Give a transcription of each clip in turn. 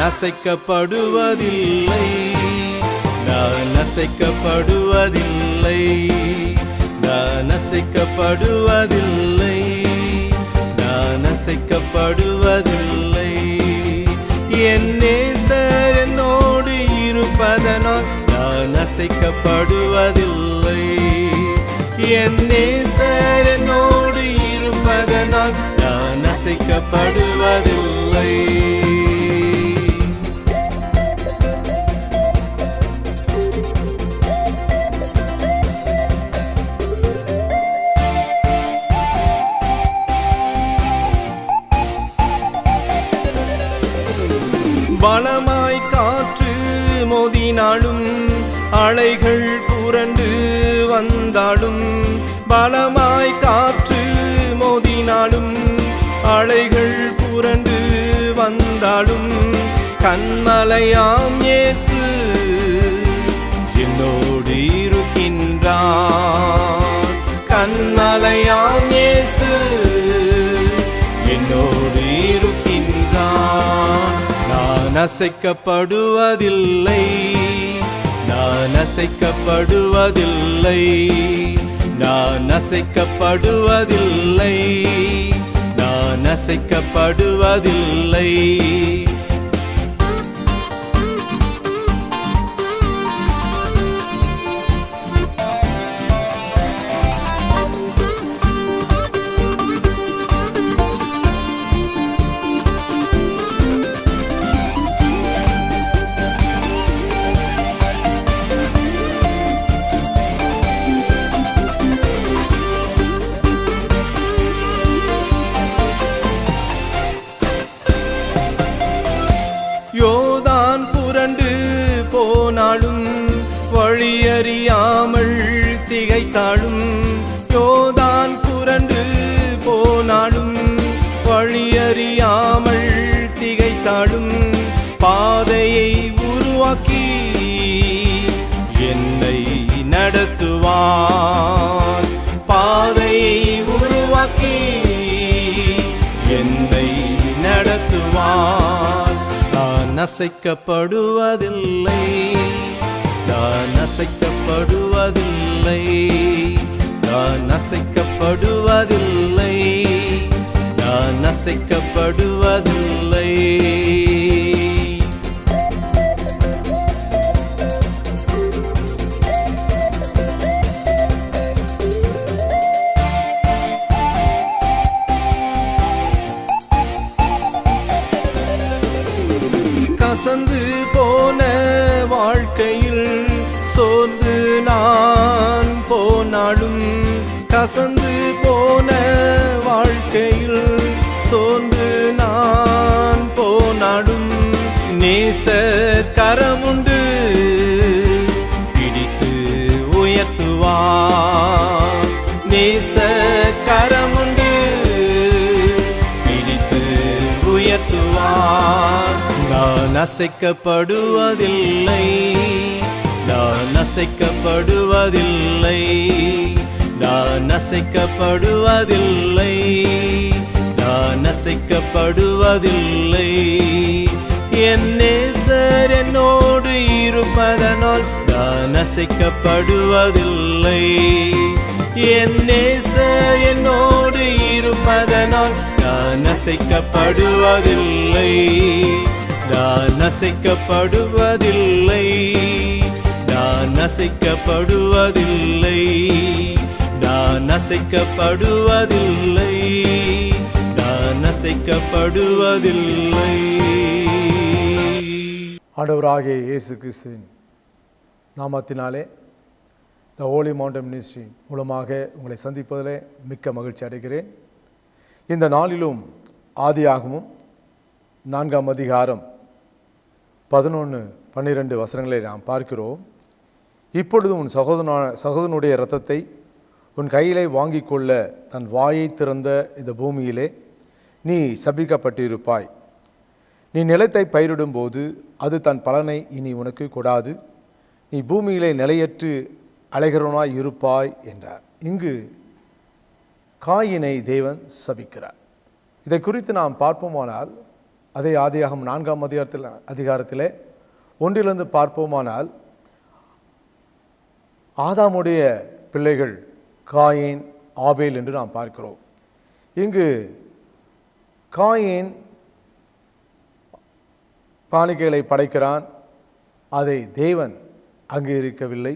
அசைக்கப்படுவதில்லை, நான் அசைக்கப்படுவதில்லை, நான் அசைக்கப்படுவதில்லை, நான் அசைக்கப்படுவதில்லை. என் நேசர் என்னோடு இருப்பதனால் நான் அசைக்கப்படுவதில்லை, என் நேசர் என்னோடு இருப்பதனால் நான் அசைக்கப்படுவதில்லை. பலமாய் காற்று மோதினாலும் அலைகள் புரண்டு வந்தாலும், பலமாய் காற்று மோதினாலும் அலைகள் புரண்டு வந்தாலும், கன்மலையாம் இயேசு என்னோடு இருக்கின்றார், கன்மலையாம் இயேசு என்னோடு இருக்கின்றார். நான் அசைக்கப்படுவதில்லை, நான் அசைக்கப்படுவதில்லை, நான் அசைக்கப்படுவதில்லை, நான் அசைக்கப்படுவதில்லை. யோர்தான் புரண்டு போனாலும் வழியறியாமல் திகைத்தாலும், யோர்தான் புரண்டு போனாலும் வழியறியாமல் திகைத்தாலும், பாதையை உருவாக்கி என்னை நடத்துவார், பாதையை உருவாக்கி என்னை நடத்துவார். நான் அசைக்கப்படுவதில்லை, நான் அசைக்கப்படுவதில்லை, நான் அசைக்கப்படுவதில்லை, நான் அசைக்கப்படுவதில்லை. கசந்து போன வாழ்க்கையில் சோர்ந்து நான் போனாலும், கசந்து போன வாழ்க்கையில் சோர்ந்து நான் போனாலும், நேசர் கரமுண்டு பிடித்து உயர்த்துவார், நேசர் கரமுண்டு பிடித்து உயர்த்துவார். நான் அசைக்கப்படுவதில்லை, நான் அசைக்கப்படுவதில்லை, நான் அசைக்கப்படுவதில்லை, நான் அசைக்கப்படுவதில்லை. என் நேசர் என்னோடு இருப்பதனால் நான் அசைக்கப்படுவதில்லை, என் நேசர் என்னோடு இருப்பதனால் நான் அசைக்கப்படுவதில்லை, நான் அசைக்கப்படுவதில்லை, நான் அசைக்கப்படுவதில்லை, நான் அசைக்கப்படுவதில்லை, நான் அசைக்கப்படுவதில்லை. ஆண்டவராகிய இயேசு கிறிஸ்துவின் நாமத்தினாலே த ஹோலி மவுண்டன் மினிஸ்ட்ரி மூலமாக உங்களை சந்திப்பதிலே மிக்க மகிழ்ச்சி அடைகிறேன். இந்த நாளிலும் ஆதியாகமும் 4ஆம் அதிகாரம் 11-12 வசனங்களை நாம் பார்க்கிறோம். இப்பொழுது உன் சகோதரனுடைய இரத்தத்தை உன் கையிலே வாங்கி கொள்ள தன் வாயை திறந்த இந்த பூமியிலே நீ சபிக்கப்பட்டிருப்பாய். நீ நிலத்தை பயிரிடும்போது அது தன் பலனை இனி உனக்கு கொடாது. நீ பூமியிலே நிலையற்று அலைகிறவனாய் இருப்பாய் என்றார். இங்கு காயினை தேவன் சபிக்கிறார். இதை குறித்து நாம் பார்ப்போமானால் அதே ஆதியாகமம் 4ஆம் அதிகாரத்திலே 1 பார்ப்போமானால், ஆதாமுடைய பிள்ளைகள் காயின், ஆபேல் என்று நாம் பார்க்கிறோம். இங்கு காயின் காணிக்கைகளை படைக்கிறான். அதை தேவன் அங்கீகரிக்கவில்லை.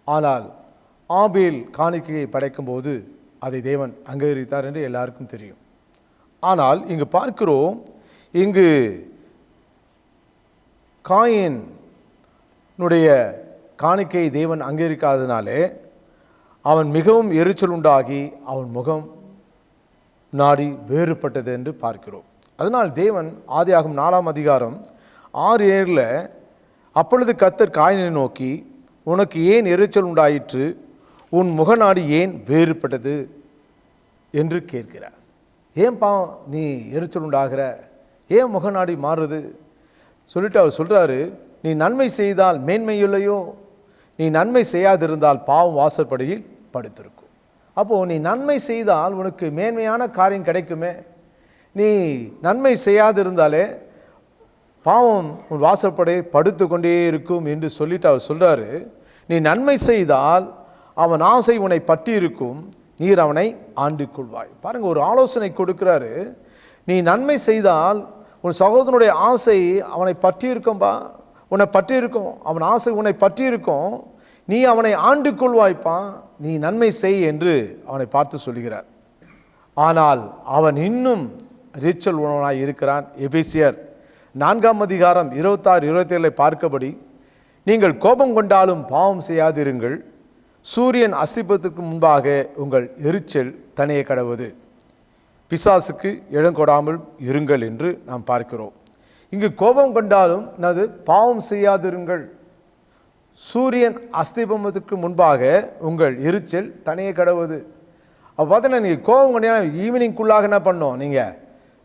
ஆனால் ஆபேல் காணிக்கையை படைக்கும்போது அதை தேவன் அங்கீகரித்தார் என்று எல்லாருக்கும் தெரியும். ஆனால் இங்கு பார்க்கிறோம், இங்கு காயினுடைய காணிக்கையை தேவன் அங்கீகரிக்காதனாலே அவன் மிகவும் எரிச்சல் உண்டாகி அவன் முகம் நாடி வேறுபட்டது என்று பார்க்கிறோம். அதனால் தேவன் ஆதியாகமம் 4ஆம் அதிகாரம் 6-7 அப்பொழுது கர்த்தர் காயினை நோக்கி, உனக்கு ஏன் எரிச்சல் உண்டாயிற்று, உன் முகநாடி ஏன் வேறுபட்டது என்று கேட்கிறார். ஏன் பாவம் நீ எரிச்சல் உண்டாகிற, ஏன் முகநாடி மாறுது சொல்லிட்டு அவர் சொல்கிறாரு, நீ நன்மை செய்தால் மேன்மையில்லையோ, நீ நன்மை செய்யாதிருந்தால் பாவம் வாசற்படியில் படுத்திருக்கும். அப்போது நீ நன்மை செய்தால் உனக்கு மேன்மையான காரியம் கிடைக்குமே, நீ நன்மை செய்யாதிருந்தாலே பாவம் உன் வாசற்படியை படுத்து கொண்டே இருக்கும் என்று சொல்லிட்டு அவர் சொல்கிறாரு, நீ நன்மை செய்தால் அவன் ஆசை உன்னை பற்றி இருக்கும், நீர் அவனை ஆண்டு கொள்வாய். பாருங்கள், ஒரு ஆலோசனை கொடுக்கிறாரு. நீ நன்மை செய்தால் உன் சகோதரனுடைய ஆசை அவனை பற்றி இருக்கும்பா, உன்னை பற்றி இருக்கும், அவன் ஆசை உன்னை பற்றி இருக்கும், நீ அவனை ஆண்டு கொள்வாய்ப்பா, நீ நன்மை செய் என்று அவனை பார்த்து சொல்கிறார். ஆனால் அவன் இன்னும் எரிச்சல் உணவனாய் இருக்கிறான். எபேசியர் 4ஆம் அதிகாரம் 26-27 பார்க்கபடி, நீங்கள் கோபம் கொண்டாலும் பாவம் செய்யாதிருங்கள், சூரியன் அஸ்திப்பதற்கு முன்பாக உங்கள் எரிச்சல் தனிய கடவுது, பிசாசுக்கு இடம் கொடாமல் இருங்கள் என்று நாம் பார்க்கிறோம். இங்கு கோபம் கொண்டாலும் அது பாவம் செய்யாதிருங்கள், சூரியன் அஸ்திபமத்துக்கு முன்பாக உங்கள் எரிச்சல் தனிய கடவுது. அப்போ பார்த்தீங்கன்னா, நீங்கள் கோபம் கொண்டீங்கன்னா ஈவினிங்குள்ளாக என்ன பண்ணோம்,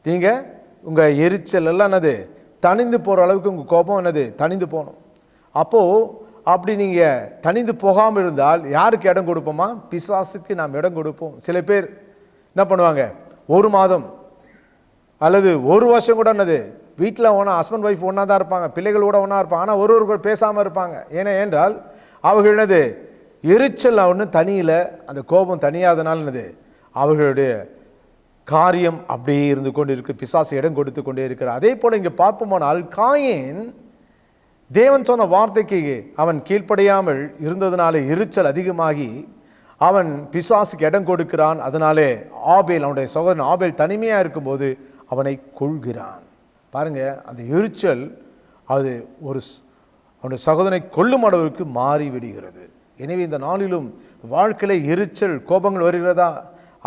நீங்கள் உங்கள் எரிச்சல் எல்லாம் என்னது தணிந்து போகிற அளவுக்கு உங்கள் கோபம் என்னது தணிந்து போகணும். அப்போது அப்படி நீங்கள் தணிந்து போகாமல் இருந்தால் யாருக்கு இடம் கொடுப்போமா, பிசாசுக்கு நாம் இடம் கொடுப்போம். சில பேர் என்ன பண்ணுவாங்க, 1 மாதம் அல்லது 1 வருஷம் கூட என்னது வீட்டில் ஹஸ்பண்ட் ஒய்ஃப் ஒன்றா தான் இருப்பாங்க, பிள்ளைகளோட ஒன்றா இருப்பாங்க, ஆனால் ஒருவர் பேசாமல் இருப்பாங்க. ஏனென்றால் அவர்கள் என்னது எரிச்சல் ஒன்று தனியில், அந்த கோபம் தனியாதனால் என்னது அவர்களுடைய காரியம் அப்படியே இருந்து கொண்டு இருக்கு, பிசாசு இடம் கொடுத்து கொண்டே இருக்கிறார். அதே போல் இங்கே பார்ப்போமானால் காயின் தேவன் சொன்ன வார்த்தைக்கு அவன் கீழ்ப்படியாமல் இருந்ததுனாலே எரிச்சல் அதிகமாகி அவன் பிசாசுக்கு இடம் கொடுக்கிறான். அதனாலே ஆபேல், அவனுடைய சகோதரன் ஆபேல் தனிமையாக இருக்கும்போது அவனை கொள்கிறான். பாருங்க, அந்த எரிச்சல் அது அவனுடைய சகோதரனை கொல்லும் அளவிற்கு மாறிவிடுகிறது. எனவே இந்த நாளிலும் வாழ்க்கையில் எரிச்சல் கோபங்கள் வருகிறதா,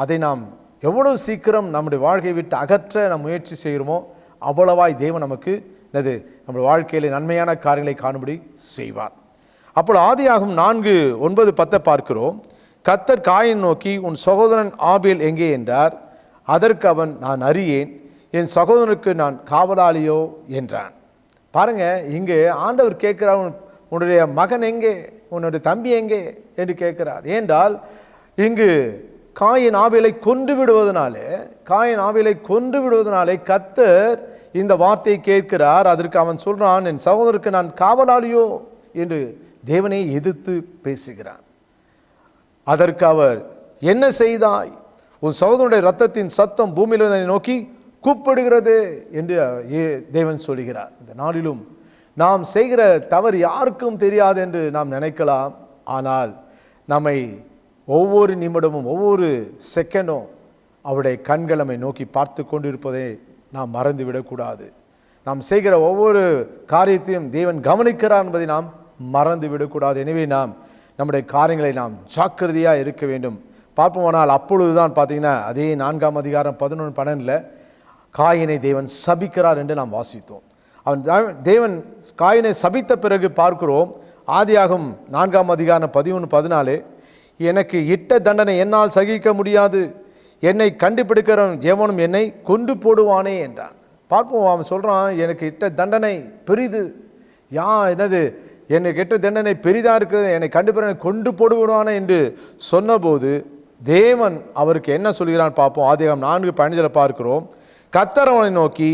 அதை நாம் எவ்வளவு சீக்கிரம் நம்முடைய வாழ்க்கையை விட்டு அகற்ற நாம் முயற்சி செய்கிறோமோ அவ்வளவாய் தேவன் நமக்கு நம்முடைய வாழ்க்கையில் நன்மையான காரியங்களை காணும்படி செய்வார். அப்போ ஆதியாகமம் 4:9-10 பார்க்கிறோம். கர்த்தர் காயின் நோக்கி, உன் சகோதரன் ஆபேல் எங்கே என்றார். அதற்கு அவன், நான் அறியேன், என் சகோதரனுக்கு நான் காவலாளியோ என்றான். பாருங்க, இங்கே ஆண்டவர் கேட்கிறார், உன்னுடைய மகன் எங்கே, உன்னுடைய தம்பி எங்கே என்று கேட்கிறார். ஏனென்றால் இங்கு காயின் ஆபேலை கொன்று விடுவதனாலே கர்த்தர் இந்த வார்த்தையை கேட்கிறார். அதற்கு அவன் சொல்றான், என் சகோதரருக்கு நான் காவலாளியோ என்று தேவனை எதிர்த்து பேசுகிறான். அதற்கு அவர், என்ன செய்தாய், உன் சகோதரனுடைய இரத்தத்தின் சத்தம் பூமியில் நோக்கி கூப்பிடுகிறது என்று தேவன் சொல்கிறார். இந்த நாளிலும் நாம் செய்கிற தவறு யாருக்கும் தெரியாது என்று நாம் நினைக்கலாம். ஆனால் நம்மை ஒவ்வொரு நிமிடமும் ஒவ்வொரு செகண்டும் அவருடைய கண்கள் நம்மை நோக்கி பார்த்து கொண்டிருப்பதை நாம் மறந்துவிடக்கூடாது. நாம் செய்கிற ஒவ்வொரு காரியத்தையும் தேவன் கவனிக்கிறார் என்பதை நாம் மறந்துவிடக்கூடாது. எனவே நாம் நம்முடைய காரியங்களை நாம் ஜாக்கிரதையாக இருக்க வேண்டும். பார்ப்போமானால் அப்பொழுது தான் பார்த்தீங்கன்னா அதே 4ஆம் அதிகாரம் 11-12 காயினை தேவன் சபிக்கிறார் என்று நாம் வாசித்தோம். தேவன் காயினை சபித்த பிறகு பார்க்கிறோம், ஆதியாகமம் 4ஆம் அதிகாரம் 13-14, எனக்கு இட்ட தண்டனை என்னால் சகிக்க முடியாது, என்னை கண்டுபிடிக்கிறவன் எவனும் என்னை கொண்டு போடுவானே என்றான். பார்ப்போம், அவன் சொல்கிறான், எனக்கு இட்ட தண்டனை பெரிது, எனக்கு இட்ட தண்டனை பெரிதாக இருக்கிறது, என்னை கண்டுபிடிக்க கொண்டு போடுவானே என்று சொன்னபோது தேவன் அவருக்கு என்ன சொல்கிறான் பார்ப்போம். ஆதியாகமம் 4:15 பார்க்கிறோம். கர்த்தர் அவனை நோக்கி,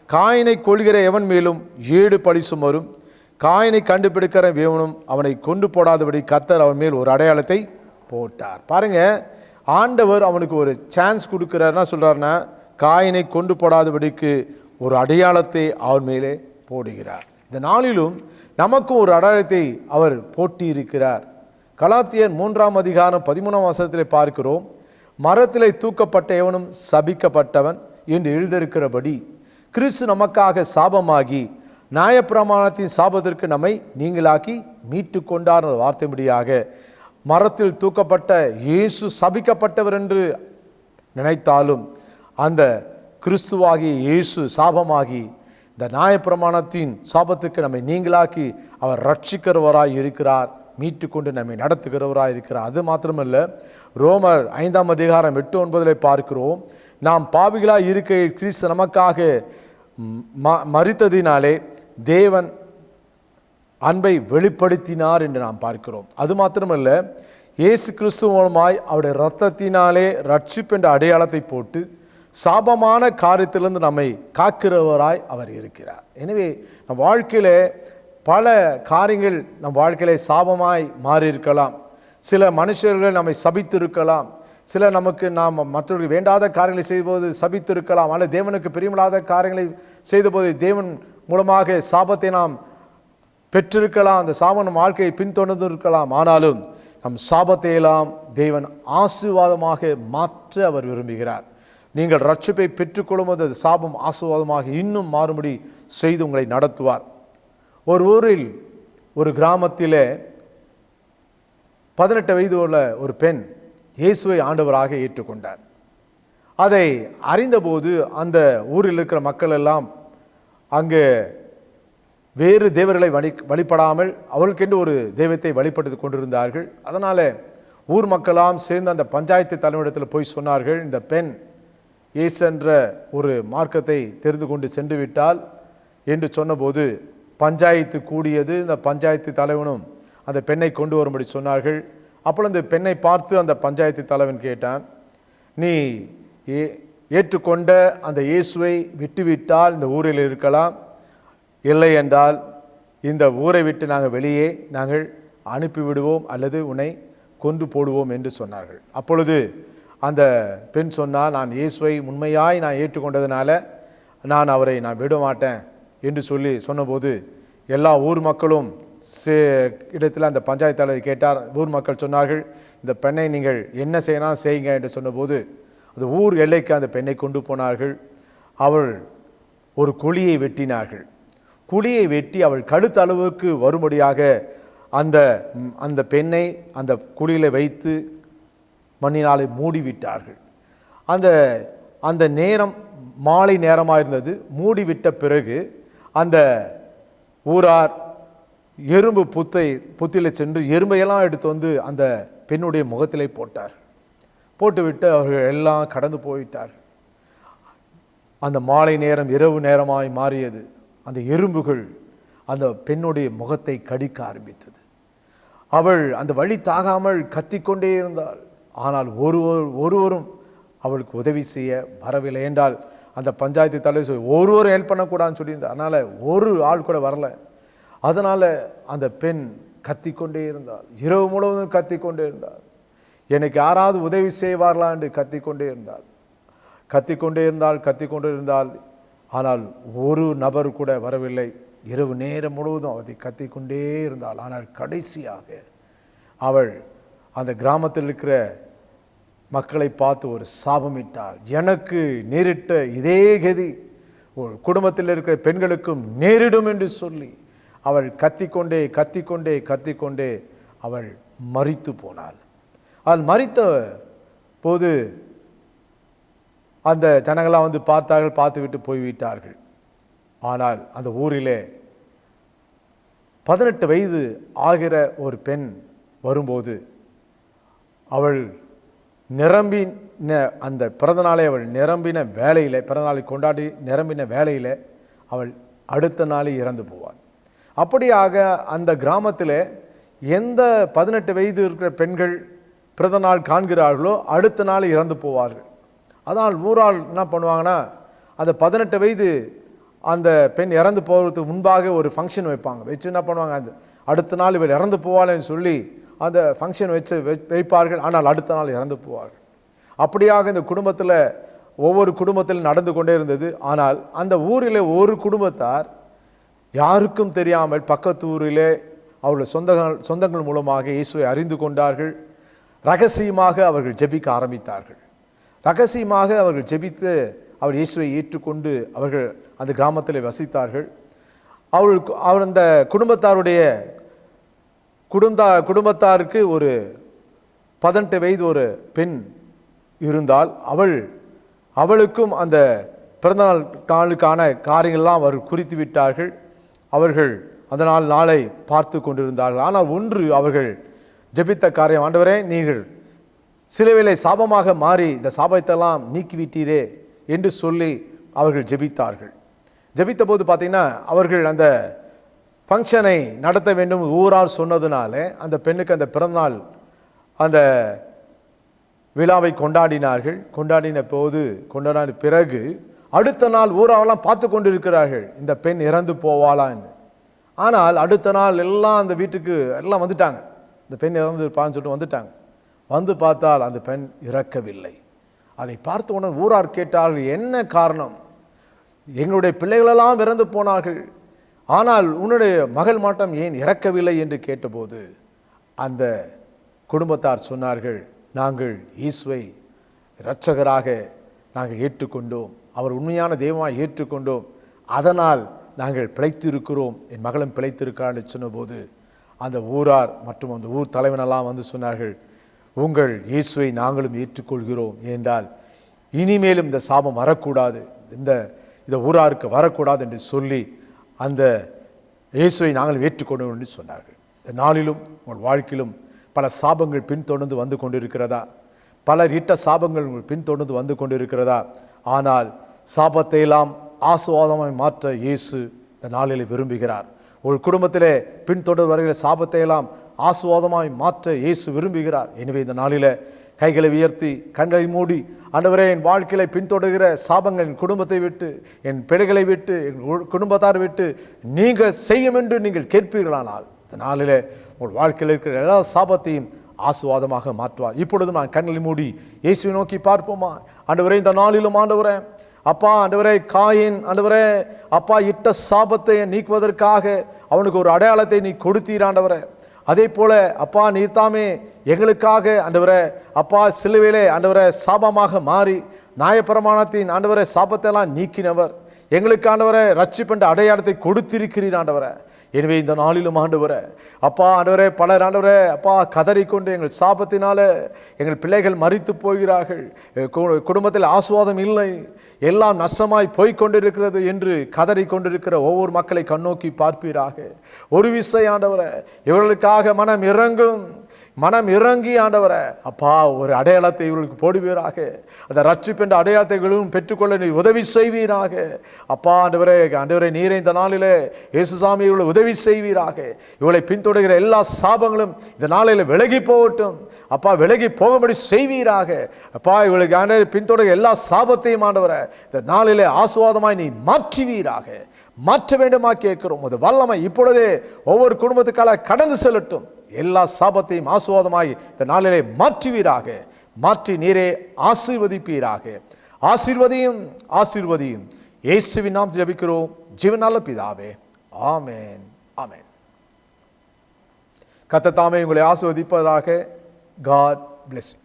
காயினை கொள்கிற எவன் மேலும் 7 பழி சுமரும். காயினை கண்டுபிடிக்கிற எவனும் அவனை கொண்டு போடாதபடி கர்த்தர் அவன் மேல் ஒரு அடையாளத்தை போட்டார். பாருங்க, ஆண்டவர் அவனுக்கு ஒரு சான்ஸ் கொடுக்கிறாருன்னா சொல்றாருன்னா, காயினை கொண்டு போடாதபடிக்கு ஒரு அடையாளத்தை அவன் மேலே போடுகிறார். இந்த நாளிலும் நமக்கும் ஒரு அடையாளத்தை அவர் போட்டி இருக்கிறார். கலாத்தியர் 3 அதிகாரம் 13 வசனத்திலே பார்க்கிறோம், மரத்திலே தூக்கப்பட்ட எவனும் சபிக்கப்பட்டவன் என்று எழுதியிருக்கிறபடி கிறிஸ்து நமக்காக சாபமாகி நியாயப்பிரமாணத்தின் சாபத்திற்கு நம்மை நீங்களாக்கி மீட்டு கொண்டார் வார்த்தைபடியாக மரத்தில் தூக்கப்பட்ட இயேசு சபிக்கப்பட்டவர் என்று நினைத்தாலும் அந்த கிறிஸ்துவாகிய இயேசு சாபமாகி இந்த நியாயப்பிரமாணத்தின் சாபத்துக்கு நம்மை நீங்களாக்கி அவர் ரட்சிக்கிறவராய் இருக்கிறார், மீட்டு கொண்டு நம்மை நடத்துகிறவராய் இருக்கிறார். அது மாத்திரமல்ல, ரோமர் 5 அதிகாரம் 8-9 பார்க்கிறோம், நாம் பாவிகளாய் இருக்கையில் கிறிஸ்து நமக்காக மரித்ததினாலே தேவன் அன்பை வெளிப்படுத்தினார் என்று நாம் பார்க்கிறோம். அது மாத்திரமல்ல, இயேசு கிறிஸ்து மூலமாய் அவருடைய இரத்தத்தினாலே ரட்சிப்பு என்ற அடையாளத்தை போட்டு சாபமான காரியத்திலிருந்து நம்மை காக்கிறவராய் அவர் இருக்கிறார். எனவே நம் வாழ்க்கையில பல காரியங்கள் நம் வாழ்க்கையில சாபமாய் மாறி இருக்கலாம். சில மனுஷர்கள் நம்மை சபித்து இருக்கலாம். சில நமக்கு நாம் மற்றவர்கள் வேண்டாத காரியங்களை செய்தபோது சபித்து இருக்கலாம். அல்லது தேவனுக்கு பிரியமில்லாத காரியங்களை செய்தபோது தேவன் மூலமாக சாபத்தை நாம் பெற்றிருக்கலாம். அந்த சாபம் நம் வாழ்க்கையை பின்தொடர்ந்து இருக்கலாம். ஆனாலும் நம் சாபத்தை எல்லாம் தேவன் ஆசீர்வாதமாக மாற்ற அவர் விரும்புகிறார். நீங்கள் ரட்சிப்பை பெற்றுக்கொள்ளும்போது அது சாபம் ஆசீர்வாதமாக இன்னும் மாறுபடி செய்து உங்களை நடத்துவார். ஒரு ஊரில் ஒரு கிராமத்திலே 18 வயது உள்ள ஒரு பெண் இயேசுவை ஆண்டவராக ஏற்றுக்கொண்டார். அதை அறிந்தபோது அந்த ஊரில் இருக்கிற மக்கள் எல்லாம் அங்கே வேறு தேவர்களை வழிபடாமல் அவர்களுக்கென்று ஒரு தெய்வத்தை வழிபட்டு கொண்டிருந்தார்கள். அதனால் ஊர் மக்களாம் சேர்ந்து அந்த பஞ்சாயத்து தலைவரிடத்தில் போய் சொன்னார்கள், இந்த பெண் இயேசு என்ற ஒரு மார்க்கத்தை தெரிந்து கொண்டு சென்று விட்டால் என்று சொன்னபோது பஞ்சாயத்து கூடியது. இந்த பஞ்சாயத்து தலைவனும் அந்த பெண்ணை கொண்டு வரும்படி சொன்னார்கள். அப்பொழுது அந்த பெண்ணை பார்த்து அந்த பஞ்சாயத்து தலைவன் கேட்டான், நீ ஏற்றுக்கொண்ட அந்த இயேசுவை விட்டுவிட்டால் இந்த ஊரில் இருக்கலாம், இல்லை என்றால் இந்த ஊரை விட்டு நாங்கள் அனுப்பிவிடுவோம் அல்லது உன்னை கொன்று போடுவோம் என்று சொன்னார்கள். அப்பொழுது அந்த பெண் சொன்னால், நான் இயேசுவை உண்மையாய் நான் ஏற்றுக்கொண்டதுனால நான் அவரை விட மாட்டேன் என்று சொன்னபோது எல்லா ஊர் மக்களும் இடத்துல அந்த பஞ்சாயத்து தலைவர் கேட்டார். ஊர் மக்கள் சொன்னார்கள், இந்த பெண்ணை நீங்கள் என்ன செய்யணும் செய்யுங்க என்று சொன்னபோது அந்த ஊர் எல்லைக்கு அந்த பெண்ணை கொண்டு போனார்கள். அவள் ஒரு குழியை வெட்டினார்கள். குழியை வெட்டி அவள் கழுத்தளவுக்கு வரும்படியாக அந்த பெண்ணை அந்த குழியில் வைத்து மண்ணினாலே மூடிவிட்டார்கள். அந்த நேரம் மாலை நேரமாக இருந்தது. மூடிவிட்ட பிறகு அந்த ஊரார் எறும்பு புத்தியில் சென்று எறும்பையெல்லாம் எடுத்து வந்து அந்த பெண்ணுடைய முகத்திலே போட்டார். போட்டுவிட்டு அவர்கள் எல்லாம் கடந்து போய்விட்டார். அந்த மாலை நேரம் இரவு நேரமாய் மாறியது. அந்த எறும்புகள் அந்த பெண்ணுடைய முகத்தை கடிக்க ஆரம்பித்தது. அவள் அந்த வழி தாகாமல் கத்திக்கொண்டே இருந்தாள். ஆனால் ஒருவரும் அவளுக்கு உதவி செய்ய வரவில்லை. என்றால் அந்த பஞ்சாயத்து தலைவர் ஒருவரும் ஹெல்ப் பண்ணக்கூடாதுன்னு சொல்லியிருந்தார். அதனால் ஒரு ஆள் கூட வரல. அதனால் அந்த பெண் கத்திக்கொண்டே இருந்தாள். இரவு முழுவதும் கத்திக்கொண்டே இருந்தாள். எனக்கு யாராவது உதவி செய்வார்களா என்று கத்திக்கொண்டே இருந்தாள். ஆனால் ஒரு நபர் கூட வரவில்லை. இரவு நேரம் முழுவதும் அவரை கத்திக்கொண்டே இருந்தாள். ஆனால் கடைசியாக அவள் அந்த கிராமத்தில் இருக்கிற மக்களை பார்த்து ஒரு சாபமிட்டாள். எனக்கு நேரிட்ட இதே கதி ஒரு குடும்பத்தில் இருக்கிற பெண்களுக்கும் நேரிடும் என்று சொல்லி அவள் கத்திக்கொண்டே அவள் மரித்து போனாள். அவள் மரித்த போது அந்த ஜனங்களாம் வந்து பார்த்தார்கள், பார்த்துவிட்டு போய்விட்டார்கள். ஆனால் அந்த ஊரிலே 18 வயது ஆகிற ஒரு பெண் வரும்போது அவள் நிரம்பின அந்த பிறந்தநாளை அவள் நிரம்பின வேளையில், பிறந்தநாளை கொண்டாடி நிரம்பின வேளையில் அவள் அடுத்த நாளே இறந்து போவாள். அப்படியாக அந்த கிராமத்தில் எந்த 18 வயது இருக்கிற பெண்கள் பிறந்தநாள் காண்கிறார்களோ அடுத்த நாள் இறந்து போவார்கள். அதனால் ஊரால் என்ன பண்ணுவாங்கன்னா, அந்த 18 வயது அந்த பெண் இறந்து போகிறதுக்கு முன்பாக ஒரு ஃபங்க்ஷன் வைப்பாங்க. வச்சு என்ன பண்ணுவாங்க, அந்த அடுத்த நாள் இவள் இறந்து போவாள்னு சொல்லி அந்த ஃபங்க்ஷன் வைப்பார்கள். ஆனால் அடுத்த நாள் இறந்து போவார்கள். அப்படியாக இந்த குடும்பத்தில் ஒவ்வொரு குடும்பத்திலும் நடந்து கொண்டே இருந்தது. ஆனால் அந்த ஊரில் ஒரு குடும்பத்தார் யாருக்கும் தெரியாமல் பக்கத்து ஊரிலே அவருடைய சொந்தங்கள் மூலமாக இயேசுவை அறிந்து கொண்டார்கள். ரகசியமாக அவர்கள் ஜெபிக்க ஆரம்பித்தார்கள். ரகசியமாக அவர்கள் ஜெபித்து அவர் இயேசுவை ஏற்றுக்கொண்டு அவர்கள் அந்த கிராமத்தில் வசித்தார்கள். அவர் அந்த குடும்பத்தாருக்கு ஒரு 18 வயது ஒரு பெண் இருந்தால் அவளுக்கும் அந்த பிறந்தநாள் நாளுக்கான காரியங்கள்லாம் அவர்கள் குறித்து விட்டார்கள். அவர்கள் அந்த நாளை பார்த்து கொண்டிருந்தார்கள். ஆனால் ஒன்று அவர்கள் ஜெபித்த காரியம், ஆண்டவரே நீங்கள் சிலுவையிலே சாபமாக மாறி இந்த சாபத்தெல்லாம் நீக்கிவிட்டீரே என்று சொல்லி அவர்கள் ஜெபித்தார்கள். ஜெபித்த போது பார்த்தீங்கன்னா அவர்கள் அந்த ஃபங்க்ஷனை நடத்த வேண்டும் ஊரார் சொன்னதுனால அந்த பெண்ணுக்கு அந்த பிறந்தநாள் அந்த விழாவை கொண்டாடினார்கள். கொண்டாடின பிறகு அடுத்த நாள் ஊராரெல்லாம் பார்த்து கொண்டிருக்கிறார்கள் இந்த பெண் இறந்து போவாளான்னு. ஆனால் அடுத்த நாள் எல்லாம் அந்த வீட்டுக்கு எல்லாம் வந்துட்டாங்க. இந்த பெண் இறந்துருப்பான்னு சொல்லிட்டு வந்துட்டாங்க. வந்து பார்த்தால் அந்த பெண் இறக்கவில்லை. அதை பார்த்த உடனே ஊரார் கேட்டார்கள், என்ன காரணம்? எங்களுடைய பிள்ளைகளெல்லாம் இறந்து போனார்கள், ஆனால் உன்னுடைய மகள் மாட்டம் ஏன் இறக்கவில்லை என்று கேட்டபோது அந்த குடும்பத்தார் சொன்னார்கள், நாங்கள் இயேசுவை இரட்சகராக நாங்கள் ஏற்றுக்கொண்டோம், அவர் உண்மையான தெய்வமாக ஏற்றுக்கொண்டோம், அதனால் நாங்கள் பிழைத்திருக்கிறோம், என் மகளும் பிழைத்திருக்கான்னு சொன்னபோது அந்த ஊரார் மற்றும் அந்த ஊர் தலைவனெல்லாம் வந்து சொன்னார்கள், உங்கள் இயேசுவை நாங்களும் ஏற்றுக்கொள்கிறோம், என்றால் இனிமேலும் இந்த சாபம் வரக்கூடாது, இந்த ஊராருக்கு வரக்கூடாது என்று சொல்லி அந்த இயேசுவை நாங்கள் ஏற்றுக்கொண்டோம் என்று சொன்னார்கள். இந்த நாளிலும் உங்கள் வாழ்க்கையிலும் பல சாபங்கள் பின்தொடர்ந்து வந்து கொண்டிருக்கிறதா? பலர் இட்ட சாபங்கள் உங்கள் பின்தொடர்ந்து வந்து கொண்டிருக்கிறதா? ஆனால் சாபத்தை எல்லாம் ஆசீர்வாதமாய் மாற்ற இயேசு இந்த நாளில் விரும்புகிறார். ஒரு குடும்பத்திலே பின்தொடர் வருகிற சாபத்தை எல்லாம் ஆசீர்வாதமாய் மாற்ற இயேசு விரும்புகிறார். எனவே இந்த நாளில் கைகளை உயர்த்தி கண்களை மூடி, ஆண்டவரே என் வாழ்க்கையை பின்தொடர்கிற சாபங்கள் என் குடும்பத்தை விட்டு, என் பிள்ளைகளை விட்டு, என் குடும்பத்தார் விட்டு நீங்கள் செய்யும் என்று நீங்கள் கேட்பீர்களானால் இந்த நாளில் உங்கள் வாழ்க்கையில் இருக்கிற எல்லா சாபத்தையும் ஆசீர்வாதமாக மாற்றுவார். இப்பொழுது நான் கண்களை மூடி இயேசுவை நோக்கி பார்ப்போமா? ஆண்டவரே இந்த நாளிலும் ஆண்டவரே அப்பா, ஆண்டவரே காயின் ஆண்டவரே அப்பா இட்ட சாபத்தை நீக்குவதற்காக அவனுக்கு ஒரு அடையாளத்தை நீ கொடுத்தீர் ஆண்டவரே. அதே போல அப்பா நீர் தாமே எங்களுக்காக ஆண்டவரே அப்பா சிலுவையிலே ஆண்டவரே சாபமாக மாறி நியாயப்பிரமாணத்தின் ஆண்டவரே சாபத்தை எல்லாம் நீக்கினவர், எங்களுக்கு ஆண்டவரே ரட்சிப்பென்ற அடையாளத்தை கொடுத்திருக்கிறீர் ஆண்டவரே. எனவே இந்த நாளிலும் ஆண்டவரே அப்பா ஆண்டவரே பலர் ஆண்டவரே அப்பா கதறிக்கொண்டு எங்கள் சாபத்தினால எங்கள் பிள்ளைகள் மரித்து போகிறார்கள், குடும்பத்தில் ஆசீர்வாதம் இல்லை, எல்லாம் நஷ்டமாய் போய்கொண்டிருக்கிறது என்று கதறிக்கொண்டிருக்கிற ஒவ்வொரு மக்களை கண்ணோக்கி பார்ப்பீராக. ஒரு விசை ஆண்டவரே இவர்களுக்காக மனம் இறங்கி ஆண்டவரே அப்பா ஒரு அடையாளத்தை இவர்களுக்கு போடுவீராக. அந்த ரட்சிப்பென்ற அடையாளத்தை பெற்றுக்கொள்ள நீ உதவி செய்வீராக. அப்பா ஆண்டவரே நீரே இந்த நாளிலே இயேசுசாமி இவளை உதவி செய்வீராக. இவளை பின்தொடர்கிற எல்லா சாபங்களும் இந்த நாளில் விலகி போகட்டும் அப்பா, விலகி போகும்படி செய்வீராக. அப்பா இவளுக்கு ஆண்டவரே பின்தொடர்கிற எல்லா சாபத்தையும் ஆண்டவரே இந்த நாளிலே ஆசீர்வாதமாய் நீ மாற்றுவீராக. மாற்ற வேண்டுமா கேட்கிறோம். அது வல்லமை இப்பொழுதே ஒவ்வொரு குடும்பத்துக்காக கடந்து செல்லட்டும். எல்லா சாபத்தையும் ஆசீர்வாதமாய் இந்த நாளிலே மாற்றுவீராக. மாற்றி நீரே ஆசீர்வதிப்பீராக. ஆசீர்வதியும் இயேசுவின் நாமத்தில் ஜெபிக்கிறோம் ஜீவனுள்ள பிதாவே, ஆமென் ஆமென். கர்த்தர் தாமே உங்களை ஆசீர்வதிப்பதாக. God bless you.